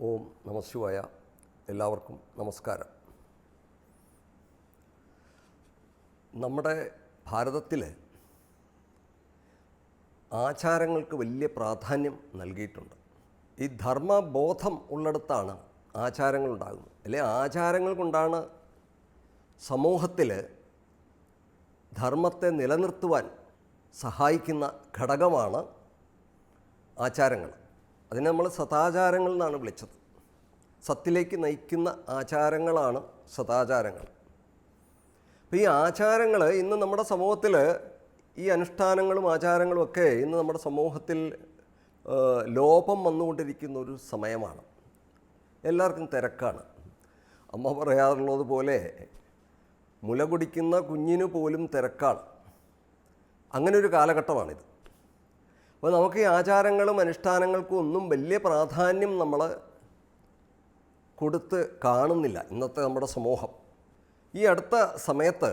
ഓം നമഃശിവായ. എല്ലാവർക്കും നമസ്കാരം. നമ്മുടെ ഭാരതത്തിൽ ആചാരങ്ങൾക്ക് വലിയ പ്രാധാന്യം നൽകിയിട്ടുണ്ട്. ഈ ധർമ്മബോധം ഉള്ളിടത്താണ് ആചാരങ്ങൾ ഉണ്ടാകുന്നത്. അല്ലെ, ആചാരങ്ങൾ കൊണ്ടാണ് സമൂഹത്തിൽ ധർമ്മത്തെ നിലനിർത്തുവാൻ സഹായിക്കുന്ന ഘടകമാണ് ആചാരങ്ങൾ. അതിനെ നമ്മൾ സദാചാരങ്ങൾ എന്നാണ് വിളിച്ചത്. സത്തിലേക്ക് നയിക്കുന്ന ആചാരങ്ങളാണ് സദാചാരങ്ങൾ. അപ്പോൾ ഈ ആചാരങ്ങൾ ഇന്ന് നമ്മുടെ സമൂഹത്തിൽ, ഈ അനുഷ്ഠാനങ്ങളും ആചാരങ്ങളും ഒക്കെ ഇന്ന് നമ്മുടെ സമൂഹത്തിൽ ലോപം വന്നുകൊണ്ടിരിക്കുന്ന ഒരു സമയമാണ്. എല്ലാവർക്കും തിരക്കാണ്. അമ്മ പറയാറുള്ളത് പോലെ മുല കുടിക്കുന്ന കുഞ്ഞിന് പോലും തിരക്കാണ്. അങ്ങനെ ഒരു കാലഘട്ടമാണിത്. അപ്പോൾ നമുക്ക് ഈ ആചാരങ്ങളും അനുഷ്ഠാനങ്ങൾക്കും ഒന്നും വലിയ പ്രാധാന്യം നമ്മൾ കൊടുത്ത് കാണുന്നില്ല ഇന്നത്തെ നമ്മുടെ സമൂഹം. ഈ അടുത്ത സമയത്ത്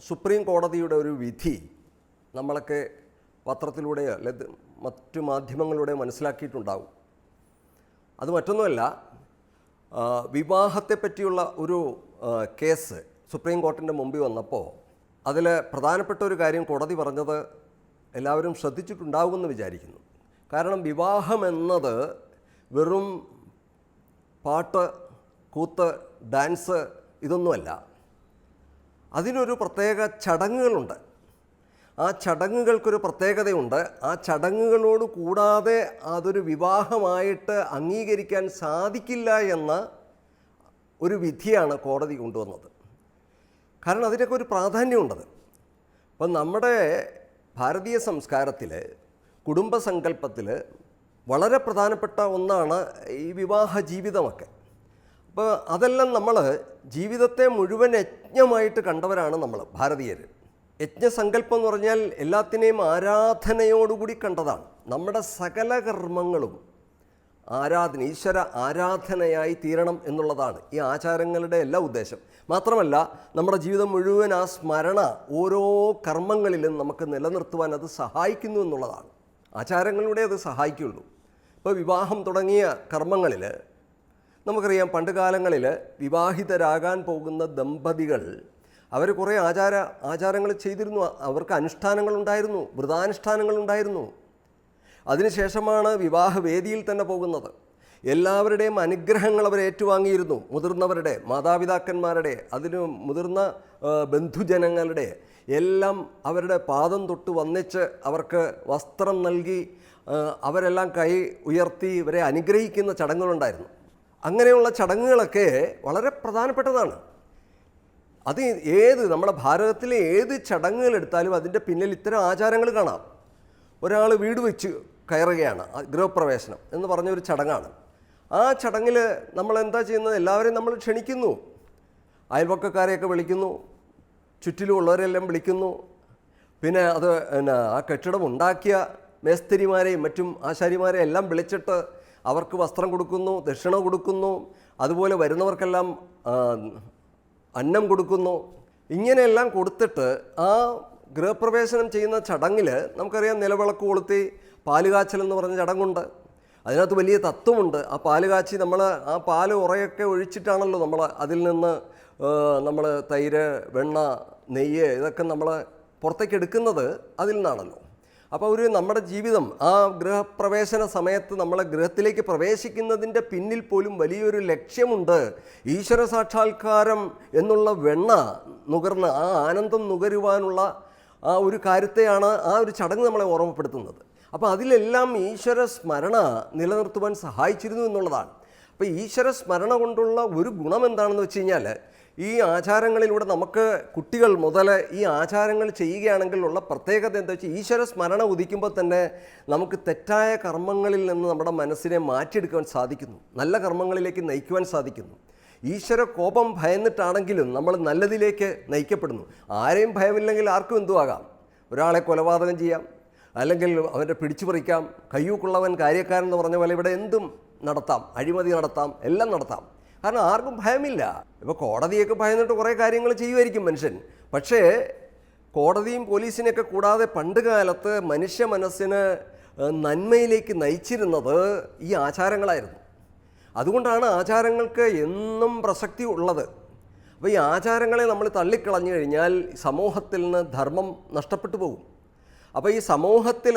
സുപ്രീം കോടതിയുടെ ഒരു വിധി നമ്മളൊക്കെ പത്രത്തിലൂടെയോ അല്ലെങ്കിൽ മറ്റു മാധ്യമങ്ങളിലൂടെയോ മനസ്സിലാക്കിയിട്ടുണ്ടാകും. അത് മറ്റൊന്നുമല്ല, വിവാഹത്തെപ്പറ്റിയുള്ള ഒരു കേസ് സുപ്രീം കോടതിൻ്റെ മുമ്പിൽ വന്നപ്പോൾ അതിൽ പ്രധാനപ്പെട്ട ഒരു കാര്യം കോടതി പറഞ്ഞത് എല്ലാവരും ശ്രദ്ധിച്ചിട്ടുണ്ടാകുമെന്ന് വിചാരിക്കുന്നു. കാരണം വിവാഹമെന്നത് വെറും പാട്ട്, കൂത്ത്, ഡാൻസ് ഇതൊന്നുമല്ല. അതിനൊരു പ്രത്യേക ചടങ്ങുകളുണ്ട്. ആ ചടങ്ങുകൾക്കൊരു പ്രത്യേകതയുണ്ട്. ആ ചടങ്ങുകളോട് കൂടാതെ അതൊരു വിവാഹമായിട്ട് അംഗീകരിക്കാൻ സാധിക്കില്ല എന്ന ഒരു വിധിയാണ് കോടതി കൊണ്ടുവന്നത്. കാരണം അതിനൊക്കെ ഒരു പ്രാധാന്യമുണ്ടത്. അപ്പം നമ്മുടെ ഭാരതീയ സംസ്കാരത്തിൽ, കുടുംബസങ്കല്പത്തിൽ വളരെ പ്രധാനപ്പെട്ട ഒന്നാണ് ഈ വിവാഹ ജീവിതമൊക്കെ. അപ്പോൾ അതെല്ലാം നമ്മൾ ജീവിതത്തെ മുഴുവൻ യജ്ഞമായിട്ട് കണ്ടവരാണ് നമ്മൾ ഭാരതീയർ. യജ്ഞസങ്കല്പം എന്ന് പറഞ്ഞാൽ എല്ലാത്തിനെയും ആരാധനയോടുകൂടി കണ്ടതാണ്. നമ്മുടെ സകല കർമ്മങ്ങളും ഈശ്വര ആരാധനയായി തീരണം എന്നുള്ളതാണ് ഈ ആചാരങ്ങളുടെ എല്ലാ ഉദ്ദേശം. മാത്രമല്ല നമ്മുടെ ജീവിതം മുഴുവൻ ആ സ്മരണ ഓരോ കർമ്മങ്ങളിലും നമുക്ക് നിലനിർത്തുവാൻ അത് സഹായിക്കുന്നു എന്നുള്ളതാണ്. ആചാരങ്ങളിലൂടെ അത് സഹായിക്കുള്ളൂ. ഇപ്പോൾ വിവാഹം തുടങ്ങിയ കർമ്മങ്ങളിൽ നമുക്കറിയാം, പണ്ട് കാലങ്ങളിൽ വിവാഹിതരാകാൻ പോകുന്ന ദമ്പതികൾ അവർ കുറേ ആചാരങ്ങൾ ചെയ്തിരുന്നു. അവർക്ക് അനുഷ്ഠാനങ്ങളുണ്ടായിരുന്നു, വ്രതാനുഷ്ഠാനങ്ങളുണ്ടായിരുന്നു. അതിനുശേഷമാണ് വിവാഹവേദിയിൽ തന്നെ പോകുന്നത്. എല്ലാവരുടെയും അനുഗ്രഹങ്ങൾ അവർ ഏറ്റുവാങ്ങിയിരുന്നു. മുതിർന്നവരുടെ, മാതാപിതാക്കന്മാരുടെ, അതിന് മുതിർന്ന ബന്ധുജനങ്ങളുടെ എല്ലാം അവരുടെ പാദം തൊട്ട് വന്നിച്ച് അവർക്ക് വസ്ത്രം നൽകി അവരെല്ലാം കൈ ഉയർത്തി ഇവരെ അനുഗ്രഹിക്കുന്ന ചടങ്ങുകളുണ്ടായിരുന്നു. അങ്ങനെയുള്ള ചടങ്ങുകളൊക്കെ വളരെ പ്രധാനപ്പെട്ടതാണ്. അത് നമ്മുടെ ഭാരതത്തിലെ ഏത് ചടങ്ങുകൾ എടുത്താലും അതിൻ്റെ പിന്നിൽ ഇത്തരം ആചാരങ്ങൾ കാണാം. ഒരാൾ വീട് വെച്ച് കയറുകയാണ്, ഗൃഹപ്രവേശനം എന്ന് പറഞ്ഞൊരു ചടങ്ങാണ്. ആ ചടങ്ങിൽ നമ്മൾ എന്താ ചെയ്യുന്നത്? എല്ലാവരെയും നമ്മൾ ക്ഷണിക്കുന്നു. അയൽവക്കക്കാരെയൊക്കെ വിളിക്കുന്നു, ചുറ്റിലുമുള്ളവരെല്ലാം വിളിക്കുന്നു. പിന്നെ ആ കെട്ടിടം ഉണ്ടാക്കിയ മേസ്തിരിമാരെയും മറ്റും ആശാരിമാരെയും എല്ലാം വിളിച്ചിട്ട് അവർക്ക് വസ്ത്രം കൊടുക്കുന്നു, ദക്ഷിണ കൊടുക്കുന്നു. അതുപോലെ വരുന്നവർക്കെല്ലാം അന്നം കൊടുക്കുന്നു. ഇങ്ങനെയെല്ലാം കൊടുത്തിട്ട് ആ ഗൃഹപ്രവേശനം ചെയ്യുന്ന ചടങ്ങിൽ നമുക്കറിയാം, നിലവിളക്ക് കൊളുത്തി പാലുകാച്ചൽ എന്ന് പറഞ്ഞ ചടങ്ങുണ്ട്. അതിനകത്ത് വലിയ തത്വമുണ്ട്. ആ പാലുകാച്ചി നമ്മൾ ആ പാല് ഉറയൊക്കെ ഒഴിച്ചിട്ടാണല്ലോ നമ്മൾ അതിൽ നിന്ന് നമ്മൾ തൈര്, വെണ്ണ, നെയ്യ് ഇതൊക്കെ നമ്മൾ പുറത്തേക്ക് എടുക്കുന്നത് അതിൽ നിന്നാണല്ലോ. അപ്പോൾ നമ്മുടെ ജീവിതം ആ ഗൃഹപ്രവേശന സമയത്ത് നമ്മൾ ഗൃഹത്തിലേക്ക് പ്രവേശിക്കുന്നതിൻ്റെ പിന്നിൽ പോലും വലിയൊരു ലക്ഷ്യമുണ്ട്. ഈശ്വര സാക്ഷാത്കാരം എന്നുള്ള വെണ്ണ നുകർന്ന് ആ ആനന്ദം നുകരുവാനുള്ള ആ ഒരു കാര്യത്തെയാണ് ആ ഒരു ചടങ്ങ് നമ്മളെ ഓർമ്മപ്പെടുത്തുന്നത്. അപ്പോൾ അതിലെല്ലാം ഈശ്വര സ്മരണ നിലനിർത്തുവാൻ സഹായിച്ചിരുന്നു എന്നുള്ളതാണ്. അപ്പോൾ ഈശ്വര സ്മരണ കൊണ്ടുള്ള ഒരു ഗുണം എന്താണെന്ന് വെച്ച് കഴിഞ്ഞാൽ, ഈ ആചാരങ്ങളിലൂടെ നമുക്ക് കുട്ടികൾ മുതൽ ഈ ആചാരങ്ങൾ ചെയ്യുകയാണെങ്കിൽ ഉള്ള പ്രത്യേകത എന്താ വെച്ചാൽ, ഈശ്വര സ്മരണ ഉദിക്കുമ്പോൾ തന്നെ നമുക്ക് തെറ്റായ കർമ്മങ്ങളിൽ നിന്ന് നമ്മുടെ മനസ്സിനെ മാറ്റിയെടുക്കുവാൻ സാധിക്കുന്നു, നല്ല കർമ്മങ്ങളിലേക്ക് നയിക്കുവാൻ സാധിക്കുന്നു. ഈശ്വര കോപം ഭയന്നിട്ടാണെങ്കിലും നമ്മൾ നല്ലതിലേക്ക് നയിക്കപ്പെടുന്നു. ആരെയും ഭയമില്ലെങ്കിൽ ആർക്കും എന്തുവാകാം. ഒരാളെ കൊലപാതകം ചെയ്യാം, അല്ലെങ്കിൽ അവൻ്റെ പിടിച്ചു പറിക്കാം. കയ്യൂക്കുള്ളവൻ കാര്യക്കാരൻ എന്ന് പറഞ്ഞ പോലെ ഇവിടെ എന്തും നടത്താം, അഴിമതി നടത്താം, എല്ലാം നടത്താം. കാരണം ആർക്കും ഭയമില്ല. ഇപ്പോൾ കോടതിയൊക്കെ ഭയന്നിട്ട് കുറേ കാര്യങ്ങൾ ചെയ്യുമായിരിക്കും മനുഷ്യൻ. പക്ഷേ കോടതിയും പോലീസിനെയൊക്കെ കൂടാതെ പണ്ട് കാലത്ത് മനുഷ്യ മനസ്സിന് നന്മയിലേക്ക് നയിച്ചിരുന്നത് ഈ ആചാരങ്ങളായിരുന്നു. അതുകൊണ്ടാണ് ആചാരങ്ങൾക്ക് എന്നും പ്രസക്തി ഉള്ളത്. അപ്പോൾ ഈ ആചാരങ്ങളെ നമ്മൾ തള്ളിക്കളഞ്ഞു കഴിഞ്ഞാൽ സമൂഹത്തിൽ നിന്ന് ധർമ്മം നഷ്ടപ്പെട്ടു പോകും. അപ്പോൾ ഈ സമൂഹത്തിൽ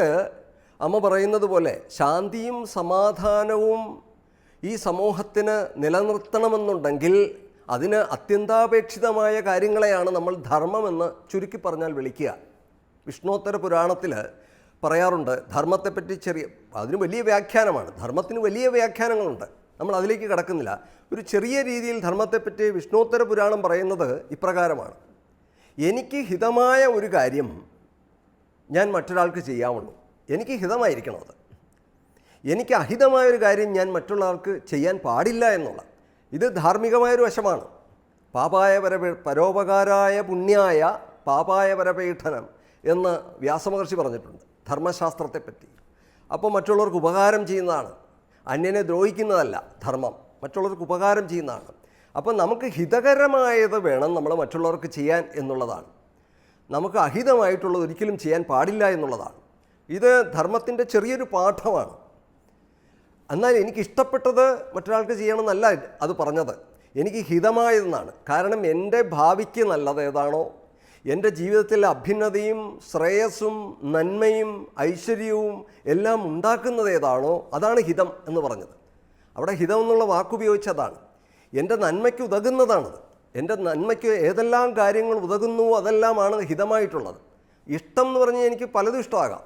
അമ്മ പറയുന്നത് പോലെ ശാന്തിയും സമാധാനവും ഈ സമൂഹത്തിന് നിലനിർത്തണമെന്നുണ്ടെങ്കിൽ അതിന് അത്യന്താപേക്ഷിതമായ കാര്യങ്ങളെയാണ് നമ്മൾ ധർമ്മമെന്ന് ചുരുക്കി പറഞ്ഞാൽ വിളിക്കുക. വിഷ്ണോത്തര പുരാണത്തിൽ പറയാറുണ്ട് ധർമ്മത്തെപ്പറ്റി അതിന് വലിയ വ്യാഖ്യാനമാണ്, ധർമ്മത്തിന് വലിയ വ്യാഖ്യാനങ്ങളുണ്ട്, നമ്മൾ അതിലേക്ക് കടക്കുന്നില്ല. ഒരു ചെറിയ രീതിയിൽ ധർമ്മത്തെപ്പറ്റി വിഷ്ണോത്തര പുരാണം പറയുന്നത് ഇപ്രകാരമാണ്: എനിക്ക് ഹിതമായ ഒരു കാര്യം ഞാൻ മറ്റൊരാൾക്ക് ചെയ്യാവുള്ളൂ, എനിക്ക് ഹിതമായിരിക്കണം അത്. എനിക്ക് അഹിതമായൊരു കാര്യം ഞാൻ മറ്റുള്ളവർക്ക് ചെയ്യാൻ പാടില്ല എന്നുള്ള ഇത് ധാർമ്മികമായൊരു വശമാണ്. പാപായ പരോപകാരായ പുണ്യായ പാപായ പരപീഠനം എന്ന് വ്യാസമഹർഷി പറഞ്ഞിട്ടുണ്ട് ധർമ്മശാസ്ത്രത്തെപ്പറ്റി. അപ്പോൾ മറ്റുള്ളവർക്ക് ഉപകാരം ചെയ്യുന്നതാണ്, അന്യനെ ദ്രോഹിക്കുന്നതല്ല ധർമ്മം, മറ്റുള്ളവർക്ക് ഉപകാരം ചെയ്യുന്നതാണ്. അപ്പോൾ നമുക്ക് ഹിതകരമായത് വേണം നമ്മൾ മറ്റുള്ളവർക്ക് ചെയ്യാൻ എന്നുള്ളതാണ്. നമുക്ക് അഹിതമായിട്ടുള്ളത് ഒരിക്കലും ചെയ്യാൻ പാടില്ല എന്നുള്ളതാണ്. ഇത് ധർമ്മത്തിൻ്റെ ചെറിയൊരു പാഠമാണ്. എന്നാൽ എനിക്കിഷ്ടപ്പെട്ടത് മറ്റൊരാൾക്ക് ചെയ്യണമെന്നല്ല അത് പറഞ്ഞത്, എനിക്ക് ഹിതമായതെന്നാണ്. കാരണം എൻ്റെ ഭാവിക്ക് നല്ലത് ഏതാണോ, എൻ്റെ ജീവിതത്തിൽ അഭ്യുന്നതിയും ശ്രേയസ്സും നന്മയും ഐശ്വര്യവും എല്ലാം ഉണ്ടാക്കുന്നത് ഏതാണോ അതാണ് ഹിതം എന്ന് പറഞ്ഞത്. അവിടെ ഹിതം എന്നുള്ള വാക്കുപയോഗിച്ചതാണ്. എൻ്റെ നന്മയ്ക്ക് ഉതകുന്നതാണത്. എൻ്റെ നന്മയ്ക്ക് ഏതെല്ലാം കാര്യങ്ങൾ ഉതകുന്നുവോ അതെല്ലാമാണ് ഹിതമായിട്ടുള്ളത്. ഇഷ്ടം എന്ന് പറഞ്ഞാൽ എനിക്ക് പലതും ഇഷ്ടമാകാം.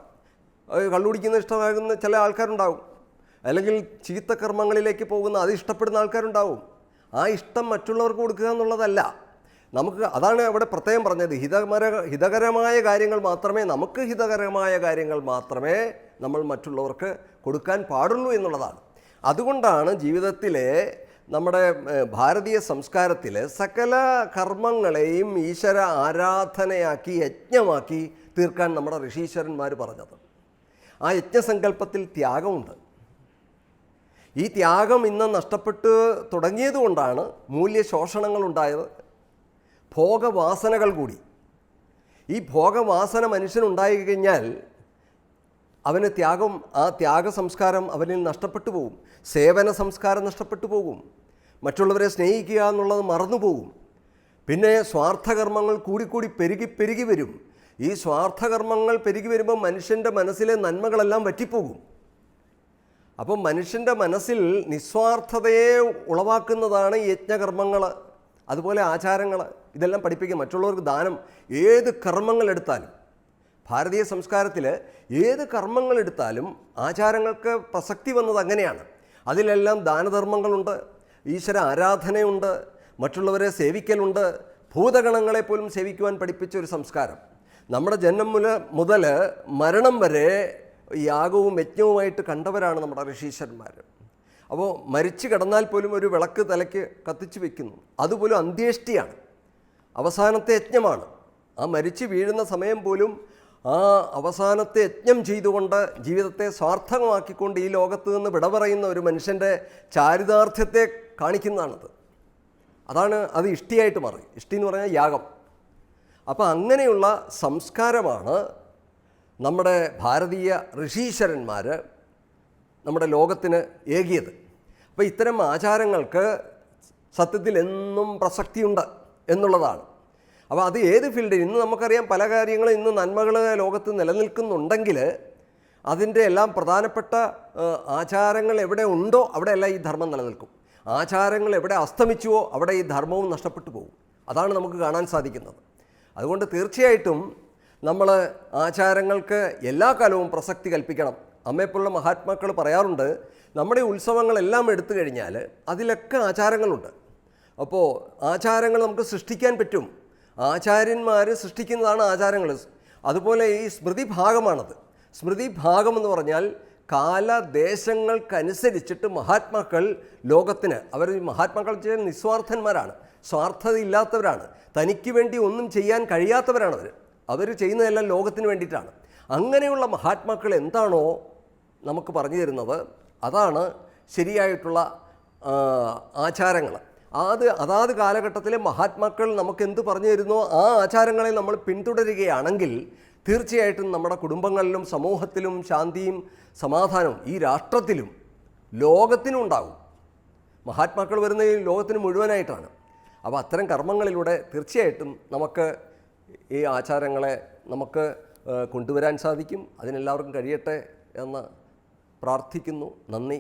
കള്ളുകുടിക്കുന്ന ഇഷ്ടമാകുന്ന ചില ആൾക്കാരുണ്ടാവും, അല്ലെങ്കിൽ ചീത്തകർമ്മങ്ങളിലേക്ക് പോകുന്ന അത് ഇഷ്ടപ്പെടുന്ന ആൾക്കാരുണ്ടാവും. ആ ഇഷ്ടം മറ്റുള്ളവർക്ക് കൊടുക്കുക എന്നുള്ളതല്ല. നമുക്ക് അതാണ് അവിടെ പ്രത്യേകം പറഞ്ഞത്, ഹിതകരമായ കാര്യങ്ങൾ മാത്രമേ, നമുക്ക് ഹിതകരമായ കാര്യങ്ങൾ മാത്രമേ നമ്മൾ മറ്റുള്ളവർക്ക് കൊടുക്കാൻ പാടുള്ളൂ എന്നുള്ളതാണ്. അതുകൊണ്ടാണ് ജീവിതത്തിലെ നമ്മുടെ ഭാരതീയ സംസ്കാരത്തിൽ സകല കർമ്മങ്ങളെയും ഈശ്വര ആരാധനയാക്കി യജ്ഞമാക്കി തീർക്കാൻ നമ്മുടെ ഋഷീശ്വരന്മാർ പറഞ്ഞത്. ആ യജ്ഞസങ്കല്പത്തിൽ ത്യാഗമുണ്ട്. ഈ ത്യാഗം ഇന്ന് നഷ്ടപ്പെട്ട് തുടങ്ങിയതുകൊണ്ടാണ് മൂല്യശോഷണങ്ങളുണ്ടായത്, ഭോഗവാസനകൾ കൂടി. ഈ ഭോഗവാസന മനുഷ്യനുണ്ടായി കഴിഞ്ഞാൽ അവന് ആ ത്യാഗ സംസ്കാരം അവനിൽ നഷ്ടപ്പെട്ടു പോകും. സേവന സംസ്കാരം നഷ്ടപ്പെട്ടു പോകും. മറ്റുള്ളവരെ സ്നേഹിക്കുക എന്നുള്ളത് മറന്നുപോകും. പിന്നെ സ്വാർത്ഥകർമ്മങ്ങൾ കൂടിക്കൂടി പെരുകി വരും. ഈ സ്വാർത്ഥകർമ്മങ്ങൾ പെരുകി വരുമ്പോൾ മനുഷ്യൻ്റെ മനസ്സിലെ നന്മകളെല്ലാം വറ്റിപ്പോകും. അപ്പം മനുഷ്യൻ്റെ മനസ്സിൽ നിസ്വാർത്ഥതയെ ഉളവാക്കുന്നതാണ് യജ്ഞകർമ്മങ്ങൾ, അതുപോലെ ആചാരങ്ങൾ. ഇതെല്ലാം പഠിപ്പിക്കുക. മറ്റുള്ളവർക്ക് ദാനം, ഏത് കർമ്മങ്ങളെടുത്താലും ഭാരതീയ സംസ്കാരത്തിൽ ഏത് കർമ്മങ്ങളെടുത്താലും ആചാരങ്ങൾക്ക് പ്രസക്തി വന്നത് അങ്ങനെയാണ്. അതിലെല്ലാം ദാനധർമ്മങ്ങളുണ്ട്, ഈശ്വര ആരാധനയുണ്ട്, മറ്റുള്ളവരെ സേവിക്കലുണ്ട്, ഭൂതഗണങ്ങളെപ്പോലും സേവിക്കുവാൻ പഠിപ്പിച്ച ഒരു സംസ്കാരം. നമ്മുടെ ജന്മം മുതൽ മരണം വരെ യാഗവും യജ്ഞവുമായിട്ട് കണ്ടവരാണ് നമ്മുടെ ഋഷീശ്വരന്മാർ. അപ്പോൾ മരിച്ചു കിടന്നാൽ പോലും ഒരു വിളക്ക് തലയ്ക്ക് കത്തിച്ച് വയ്ക്കുന്നു. അതുപോലും അന്ത്യേഷ്ടിയാണ്, അവസാനത്തെ യജ്ഞമാണ്. ആ മരിച്ചു വീഴുന്ന സമയം പോലും ആ അവസാനത്തെ യജ്ഞം ചെയ്തുകൊണ്ട് ജീവിതത്തെ സ്വാർത്ഥകമാക്കിക്കൊണ്ട് ഈ ലോകത്ത് നിന്ന് വിട പറയുന്ന ഒരു മനുഷ്യൻ്റെ ചാരിതാർത്ഥ്യത്തെ കാണിക്കുന്നതാണത്. അത് ഇഷ്ടിയായിട്ട് മാറി. ഇഷ്ടി എന്ന് പറഞ്ഞാൽ യാഗം. അപ്പോൾ അങ്ങനെയുള്ള സംസ്കാരമാണ് നമ്മുടെ ഭാരതീയ ഋഷീശ്വരന്മാർ നമ്മുടെ ലോകത്തിന് ഏകിയത്. അപ്പോൾ ഇത്തരം ആചാരങ്ങൾക്ക് സത്യത്തിൽ എന്നും പ്രസക്തിയുണ്ട് എന്നുള്ളതാണ്. അപ്പോൾ അത് ഏത് ഫീൽഡിൽ, ഇന്ന് നമുക്കറിയാം പല കാര്യങ്ങളും ഇന്ന് നന്മകൾ ലോകത്ത് നിലനിൽക്കുന്നുണ്ടെങ്കിൽ അതിൻ്റെ എല്ലാം പ്രധാനപ്പെട്ട ആചാരങ്ങൾ എവിടെ ഉണ്ടോ അവിടെയെല്ലാം ഈ ധർമ്മം നിലനിൽക്കും. ആചാരങ്ങൾ എവിടെ അസ്തമിച്ചുവോ അവിടെ ഈ ധർമ്മവും നഷ്ടപ്പെട്ടു പോകും. അതാണ് നമുക്ക് കാണാൻ സാധിക്കുന്നത്. അതുകൊണ്ട് തീർച്ചയായിട്ടും നമ്മൾ ആചാരങ്ങൾക്ക് എല്ലാ കാലവും പ്രസക്തി കൽപ്പിക്കണം. അമ്മയെപ്പോലുള്ള മഹാത്മാക്കൾ പറയാറുണ്ട്, നമ്മുടെ ഉത്സവങ്ങളെല്ലാം എടുത്തു കഴിഞ്ഞാൽ അതിലൊക്കെ ആചാരങ്ങളുണ്ട്. അപ്പോൾ ആചാരങ്ങൾ നമുക്ക് സൃഷ്ടിക്കാൻ പറ്റും. ആചാര്യന്മാർ സൃഷ്ടിക്കുന്നതാണ് ആചാരങ്ങൾ. അതുപോലെ ഈ സ്മൃതിഭാഗമാണത്. സ്മൃതിഭാഗം എന്ന് പറഞ്ഞാൽ കാലദേശങ്ങൾക്കനുസരിച്ചിട്ട് മഹാത്മാക്കൾ ലോകത്തിന്, മഹാത്മാക്കൾ ചെയ്യാൻ നിസ്വാർത്ഥന്മാരാണ്, സ്വാർത്ഥതയില്ലാത്തവരാണ്, തനിക്ക് വേണ്ടി ഒന്നും ചെയ്യാൻ കഴിയാത്തവരാണ്. അവർ ചെയ്യുന്നതെല്ലാം ലോകത്തിന് വേണ്ടിയിട്ടാണ്. അങ്ങനെയുള്ള മഹാത്മാക്കൾ എന്താണോ നമുക്ക് പറഞ്ഞു തരുന്നത് അതാണ് ശരിയായിട്ടുള്ള ആചാരങ്ങൾ. അതാത് കാലഘട്ടത്തിലെ മഹാത്മാക്കൾ നമുക്കെന്ത് പറഞ്ഞു തരുന്നോ ആ ആചാരങ്ങളെ നമ്മൾ പിന്തുടരുകയാണെങ്കിൽ തീർച്ചയായിട്ടും നമ്മുടെ കുടുംബങ്ങളിലും സമൂഹത്തിലും ശാന്തിയും സമാധാനവും ഈ രാഷ്ട്രത്തിലും ലോകത്തിനും ഉണ്ടാകും. മഹാത്മാക്കൾ വരുന്ന ഈ ലോകത്തിന് മുഴുവനായിട്ടാണ്. അപ്പോൾ അത്തരം കർമ്മങ്ങളിലൂടെ തീർച്ചയായിട്ടും നമുക്ക് ഈ ആചാരങ്ങളെ നമുക്ക് കൊണ്ടുവരാൻ സാധിക്കും. അതിനെല്ലാവർക്കും കഴിയട്ടെ എന്ന് പ്രാർത്ഥിക്കുന്നു. നന്ദി.